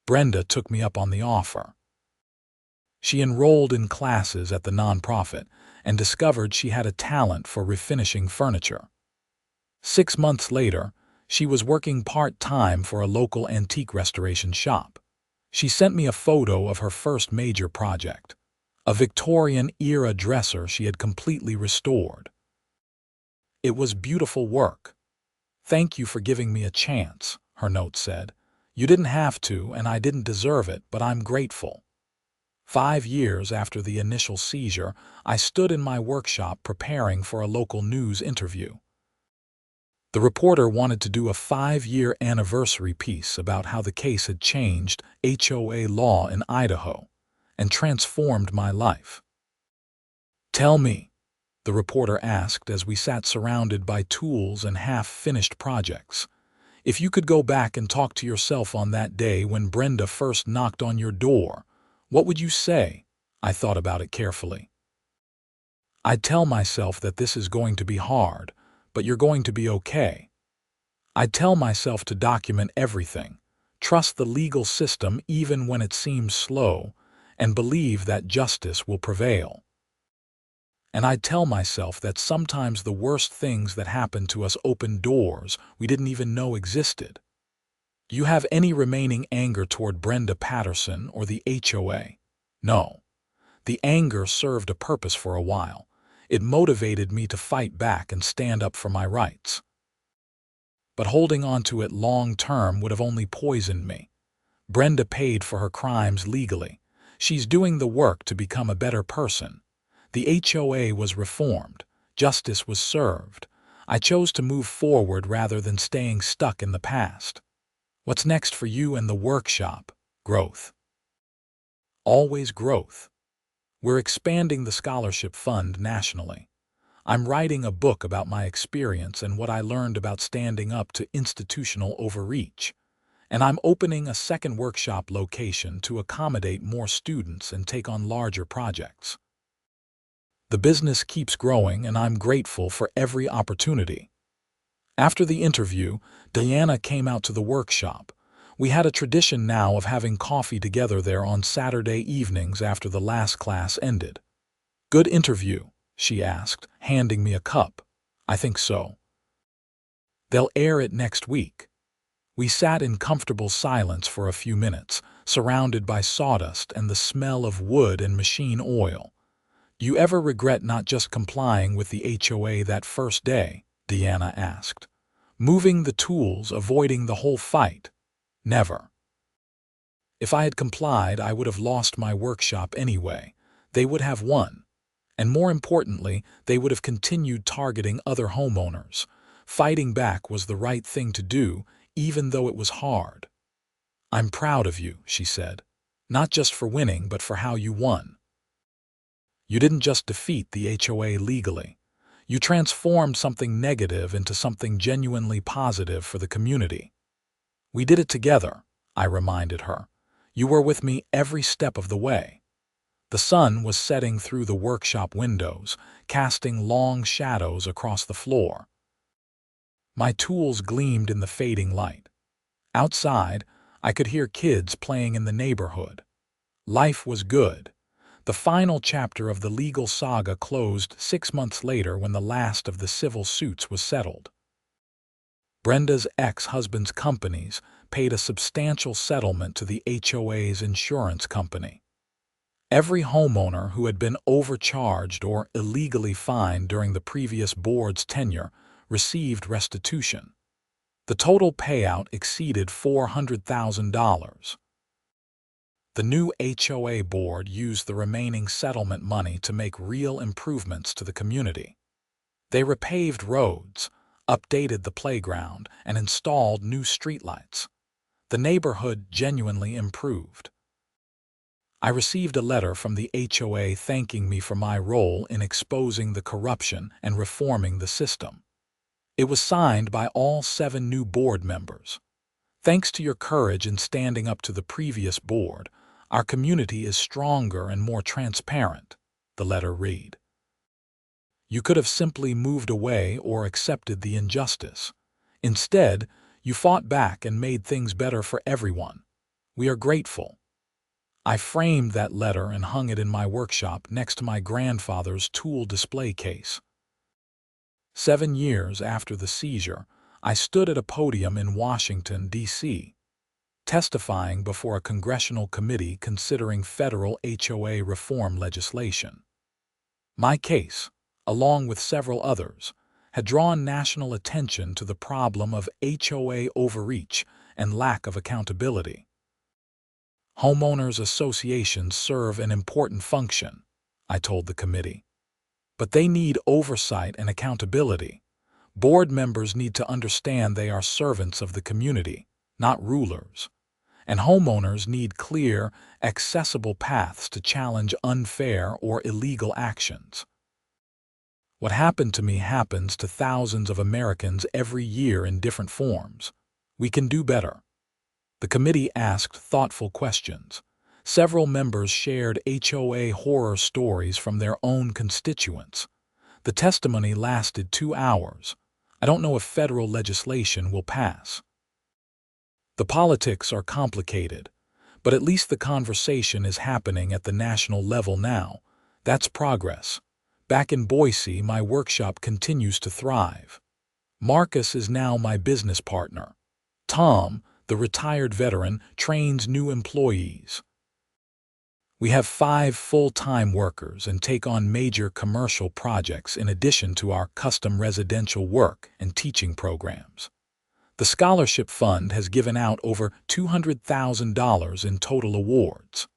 Brenda took me up on the offer. She enrolled in classes at the nonprofit and discovered she had a talent for refinishing furniture. 6 months later, she was working part-time for a local antique restoration shop. She sent me a photo of her first major project, a Victorian-era dresser she had completely restored. "It was beautiful work. Thank you for giving me a chance," her note said. "You didn't have to, and I didn't deserve it, but I'm grateful." 5 years after the initial seizure, I stood in my workshop preparing for a local news interview. The reporter wanted to do a 5-year anniversary piece about how the case had changed HOA law in Idaho and transformed my life. "Tell me," the reporter asked as we sat surrounded by tools and half-finished projects, "if you could go back and talk to yourself on that day when Brenda first knocked on your door, what would you say?" I thought about it carefully. "I'd tell myself that this is going to be hard, but you're going to be okay. I'd tell myself to document everything, trust the legal system even when it seems slow, and believe that justice will prevail. And I'd tell myself that sometimes the worst things that happen to us open doors we didn't even know existed." "Do you have any remaining anger toward Brenda Patterson or the HOA?" "No. The anger served a purpose for a while. It motivated me to fight back and stand up for my rights. But holding on to it long term would have only poisoned me. Brenda paid for her crimes legally. She's doing the work to become a better person. The HOA was reformed. Justice was served. I chose to move forward rather than staying stuck in the past." "What's next for you and the workshop?" "Growth. Always growth. We're expanding the scholarship fund nationally. I'm writing a book about my experience and what I learned about standing up to institutional overreach. And I'm opening a second workshop location to accommodate more students and take on larger projects. The business keeps growing, and I'm grateful for every opportunity." After the interview, Diana came out to the workshop. We had a tradition now of having coffee together there on Saturday evenings after the last class ended. "Good interview?" she asked, handing me a cup. "I think so." "They'll air it next week." We sat in comfortable silence for a few minutes, surrounded by sawdust and the smell of wood and machine oil. "You ever regret not just complying with the HOA that first day?" Deanna asked. "Moving the tools, avoiding the whole fight?" "Never. If I had complied, I would have lost my workshop anyway. They would have won. And more importantly, they would have continued targeting other homeowners. Fighting back was the right thing to do, even though it was hard." "I'm proud of you," she said. "Not just for winning, but for how you won. You didn't just defeat the HOA legally. You transformed something negative into something genuinely positive for the community." "We did it together," I reminded her. "You were with me every step of the way." The sun was setting through the workshop windows, casting long shadows across the floor. My tools gleamed in the fading light. Outside, I could hear kids playing in the neighborhood. Life was good. The final chapter of the legal saga closed 6 months later when the last of the civil suits was settled. Brenda's ex-husband's companies paid a substantial settlement to the HOA's insurance company. Every homeowner who had been overcharged or illegally fined during the previous board's tenure received restitution. The total payout exceeded $400,000. The new HOA board used the remaining settlement money to make real improvements to the community. They repaved roads, updated the playground, and installed new streetlights. The neighborhood genuinely improved. I received a letter from the HOA thanking me for my role in exposing the corruption and reforming the system. It was signed by all 7 new board members. "Thanks to your courage in standing up to the previous board, our community is stronger and more transparent," the letter read. "You could have simply moved away or accepted the injustice. Instead, you fought back and made things better for everyone. We are grateful." I framed that letter and hung it in my workshop next to my grandfather's tool display case. 7 years after the seizure, I stood at a podium in Washington, D.C., testifying before a congressional committee considering federal HOA reform legislation. My case, along with several others, had drawn national attention to the problem of HOA overreach and lack of accountability. "Homeowners associations serve an important function," I told the committee. "But they need oversight and accountability. Board members need to understand they are servants of the community, not rulers. And homeowners need clear, accessible paths to challenge unfair or illegal actions. What happened to me happens to thousands of Americans every year in different forms. We can do better." The committee asked thoughtful questions. Several members shared HOA horror stories from their own constituents. The testimony lasted 2 hours. I don't know if federal legislation will pass. The politics are complicated, but at least the conversation is happening at the national level now. That's progress. Back in Boise, my workshop continues to thrive. Marcus is now my business partner. Tom, the retired veteran, trains new employees. We have 5 full-time workers and take on major commercial projects in addition to our custom residential work and teaching programs. The scholarship fund has given out over $200,000 in total awards.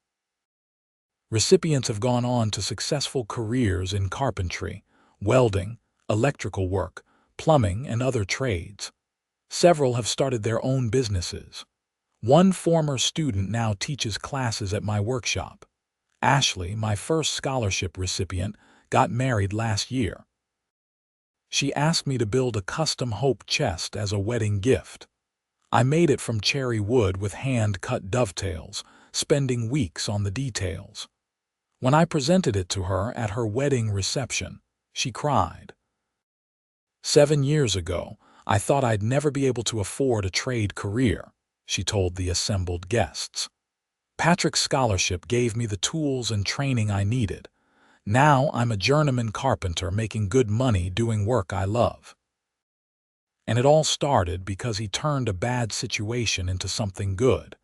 Recipients have gone on to successful careers in carpentry, welding, electrical work, plumbing, and other trades. Several have started their own businesses. One former student now teaches classes at my workshop. Ashley, my first scholarship recipient, got married last year. She asked me to build a custom hope chest as a wedding gift. I made it from cherry wood with hand-cut dovetails, spending weeks on the details. When I presented it to her at her wedding reception, she cried. 7 years ago, I thought I'd never be able to afford a trade career, she told the assembled guests. Patrick's scholarship gave me the tools and training I needed. Now I'm a journeyman carpenter making good money doing work I love. And it all started because he turned a bad situation into something good.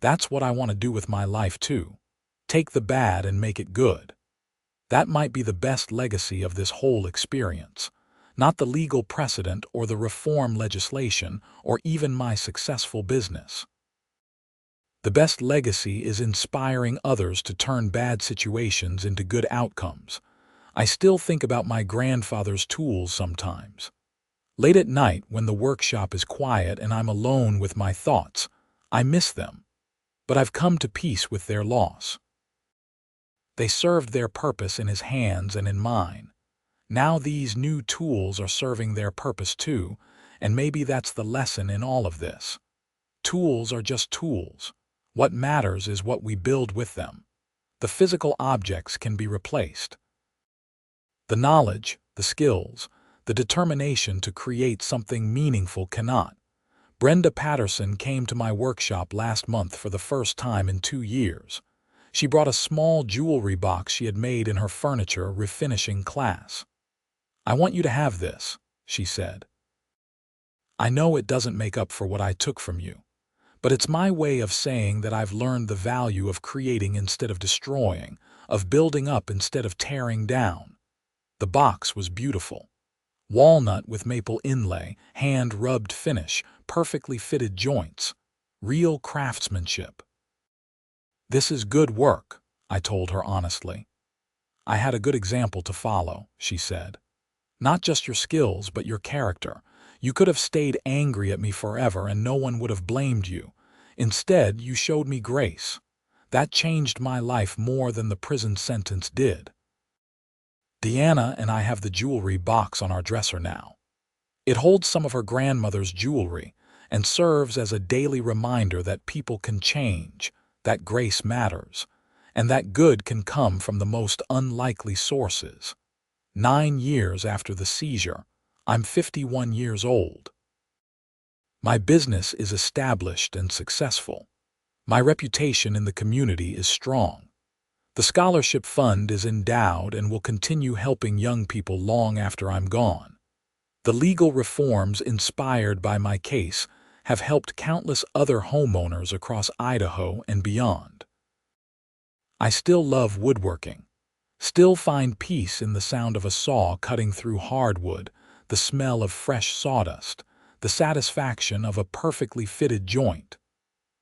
That's what I want to do with my life too. Take the bad and make it good. That might be the best legacy of this whole experience. Not the legal precedent or the reform legislation or even my successful business. The best legacy is inspiring others to turn bad situations into good outcomes. I still think about my grandfather's tools sometimes. Late at night, when the workshop is quiet and I'm alone with my thoughts, I miss them. But I've come to peace with their loss. They served their purpose in his hands and in mine. Now these new tools are serving their purpose too, and maybe that's the lesson in all of this. Tools are just tools. What matters is what we build with them. The physical objects can be replaced. The knowledge, the skills, the determination to create something meaningful cannot. Brenda Patterson came to my workshop last month for the first time in 2 years. She brought a small jewelry box she had made in her furniture refinishing class. "I want you to have this," she said. "I know it doesn't make up for what I took from you, but it's my way of saying that I've learned the value of creating instead of destroying, of building up instead of tearing down." The box was beautiful. Walnut with maple inlay, hand-rubbed finish, perfectly fitted joints. Real craftsmanship. "This is good work," I told her honestly. "I had a good example to follow," she said. "Not just your skills, but your character. You could have stayed angry at me forever and no one would have blamed you. Instead, you showed me grace. That changed my life more than the prison sentence did." Deanna and I have the jewelry box on our dresser now. It holds some of her grandmother's jewelry and serves as a daily reminder that people can change, that grace matters, and that good can come from the most unlikely sources. 9 years after the seizure, I'm 51 years old. My business is established and successful. My reputation in the community is strong. The scholarship fund is endowed and will continue helping young people long after I'm gone. The legal reforms inspired by my case have helped countless other homeowners across Idaho and beyond. I still love woodworking, still find peace in the sound of a saw cutting through hardwood, the smell of fresh sawdust, the satisfaction of a perfectly fitted joint.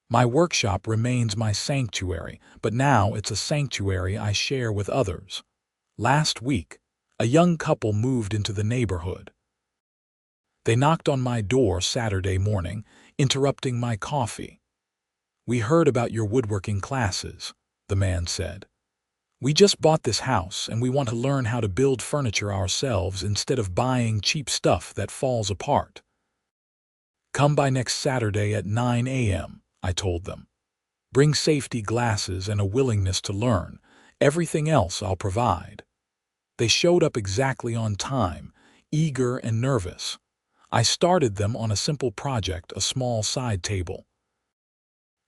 My workshop remains my sanctuary, but now it's a sanctuary I share with others. Last week, a young couple moved into the neighborhood. They knocked on my door Saturday morning, interrupting my coffee. "We heard about your woodworking classes," the man said. "We just bought this house and we want to learn how to build furniture ourselves instead of buying cheap stuff that falls apart. Come by next Saturday at 9 a.m., I told them. "Bring safety glasses and a willingness to learn. Everything else I'll provide." They showed up exactly on time, eager and nervous. I started them on a simple project, a small side table.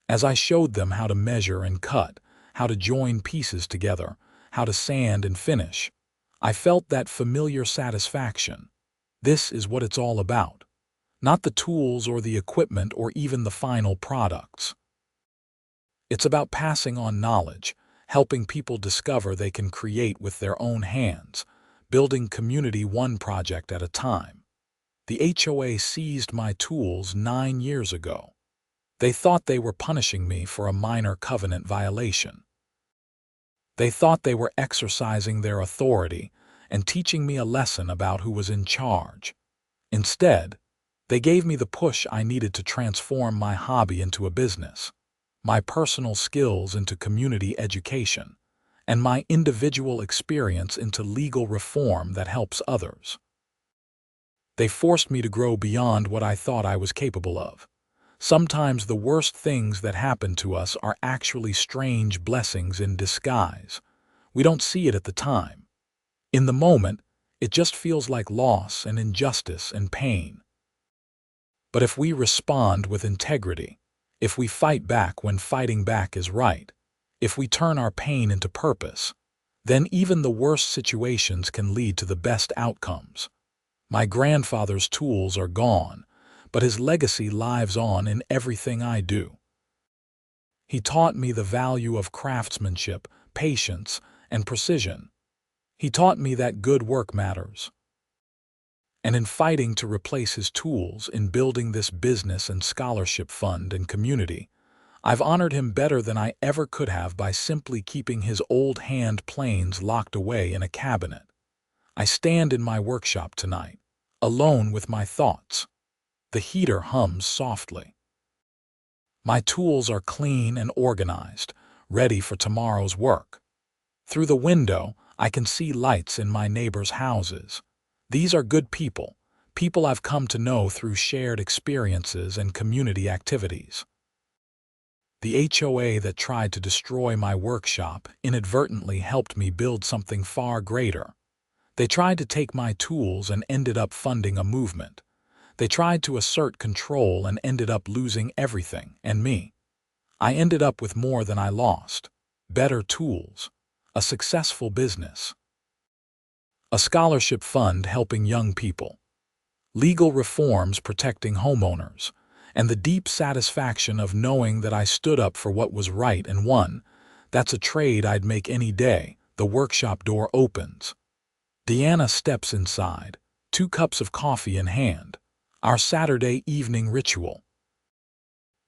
As I showed them how to measure and cut, how to join pieces together, how to sand and finish, I felt that familiar satisfaction. This is what it's all about. Not the tools or the equipment or even the final products. It's about passing on knowledge, helping people discover they can create with their own hands, building community one project at a time. The HOA seized my tools 9 years ago. They thought they were punishing me for a minor covenant violation. They thought they were exercising their authority and teaching me a lesson about who was in charge. Instead, they gave me the push I needed to transform my hobby into a business, my personal skills into community education, and my individual experience into legal reform that helps others. They forced me to grow beyond what I thought I was capable of. Sometimes the worst things that happen to us are actually strange blessings in disguise. We don't see it at the time. In the moment, it just feels like loss and injustice and pain. But if we respond with integrity, if we fight back when fighting back is right, if we turn our pain into purpose, then even the worst situations can lead to the best outcomes. My grandfather's tools are gone, but his legacy lives on in everything I do. He taught me the value of craftsmanship, patience, and precision. He taught me that good work matters. And in fighting to replace his tools in building this business and scholarship fund and community, I've honored him better than I ever could have by simply keeping his old hand planes locked away in a cabinet. I stand in my workshop tonight, alone with my thoughts. The heater hums softly. My tools are clean and organized, ready for tomorrow's work. Through the window, I can see lights in my neighbors' houses. These are good people, people I've come to know through shared experiences and community activities. The HOA that tried to destroy my workshop inadvertently helped me build something far greater. They tried to take my tools and ended up funding a movement. They tried to assert control and ended up losing everything, and me. I ended up with more than I lost. Better tools. A successful business. A scholarship fund helping young people. Legal reforms protecting homeowners. And the deep satisfaction of knowing that I stood up for what was right and won. That's a trade I'd make any day. The workshop door opens. Deanna steps inside, 2 cups of coffee in hand. Our Saturday evening ritual.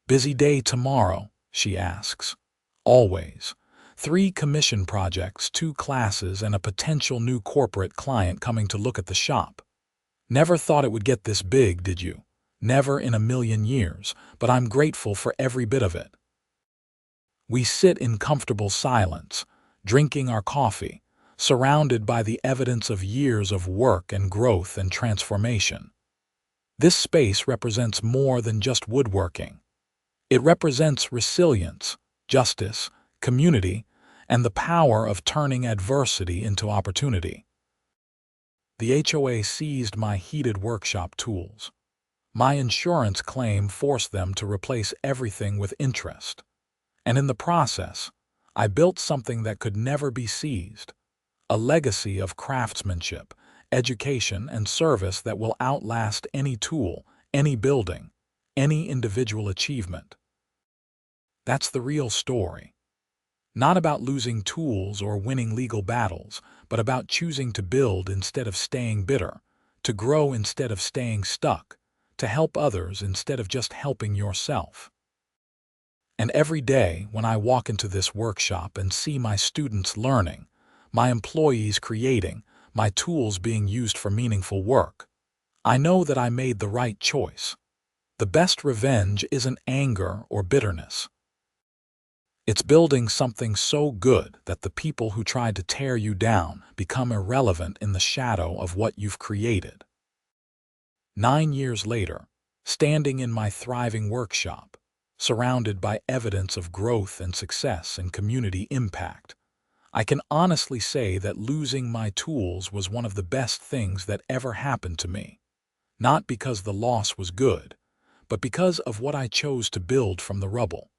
Busy day tomorrow, she asks. Always. 3 commission projects, 2 classes, and a potential new corporate client coming to look at the shop. Never thought it would get this big, did you? Never in a million years, but I'm grateful for every bit of it. We sit in comfortable silence, drinking our coffee, surrounded by the evidence of years of work and growth and transformation. This space represents more than just woodworking. It represents resilience, justice, community, and the power of turning adversity into opportunity. The HOA seized my heated workshop tools. My insurance claim forced them to replace everything with interest. And in the process, I built something that could never be seized. A legacy of craftsmanship, education, and service that will outlast any tool, any building, any individual achievement. That's the real story. Not about losing tools or winning legal battles, but about choosing to build instead of staying bitter, to grow instead of staying stuck, to help others instead of just helping yourself. And every day when I walk into this workshop and see my students learning, my employees creating, my tools being used for meaningful work, I know that I made the right choice. The best revenge isn't anger or bitterness. It's building something so good that the people who tried to tear you down become irrelevant in the shadow of what you've created. 9 years later, standing in my thriving workshop, surrounded by evidence of growth and success and community impact, I can honestly say that losing my tools was one of the best things that ever happened to me. Not because the loss was good, but because of what I chose to build from the rubble.